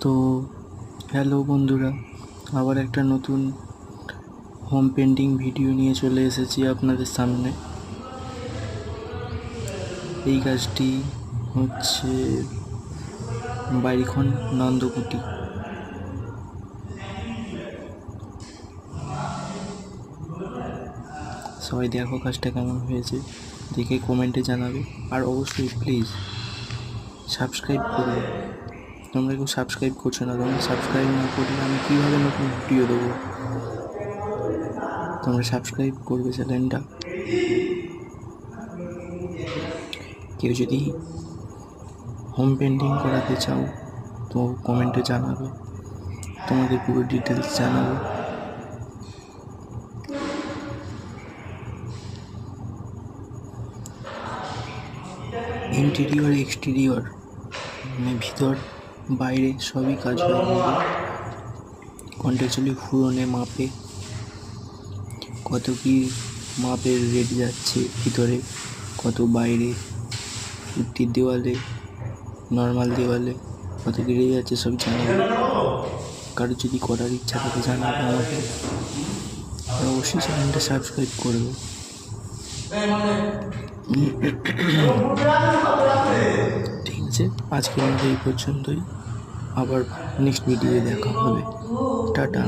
তো হ্যালো বন্ধুরা, আবার একটা নতুন হোম পেন্টিং ভিডিও নিয়ে চলে এসেছি আপনাদের সামনে। এই কাজটি হচ্ছে বাড়িখন নন্দকুটি। সবাই দেখো কাজটা কেমন হয়েছে, দেখে কমেন্টে জানাবে। আর অবশ্যই প্লিজ সাবস্ক্রাইব করবে। তোমরা কেউ সাবস্ক্রাইব করছো না, তোমরা সাবস্ক্রাইব না করলে আমি কীভাবে নতুন ভিডিও দেবো? তোমরা সাবস্ক্রাইব করবে চ্যানেলটা। কেউ যদি হোম পেন্টিং করাতে চাও তো কমেন্টে জানাবে, তোমাদের পুরো ডিটেলস জানাবো। ইন্টেরিয়র এক্সটেরিয়র মানে ভিতর বাইরে সবই কাজ হয় আমাদের। কন্ট্রাকচুয়ালি ফুরনে মাপে কত কি মাপের রেট যাচ্ছে, ভিতরে কত, বাইরে পুট্টির দেওয়ালে, নর্মাল দেওয়ালে কত কি রেট যাচ্ছে সব জানাবো। কারোর যদি করার ইচ্ছা থাকে জানাবে আমাকে, আর অবশ্যই চ্যানেলটা সাবস্ক্রাইব করবে। ঠিক আছে, আজকের মতো এই পর্যন্তই। আবার নেক্সট ভিডিওয়ে দেখা হবে। টাটা।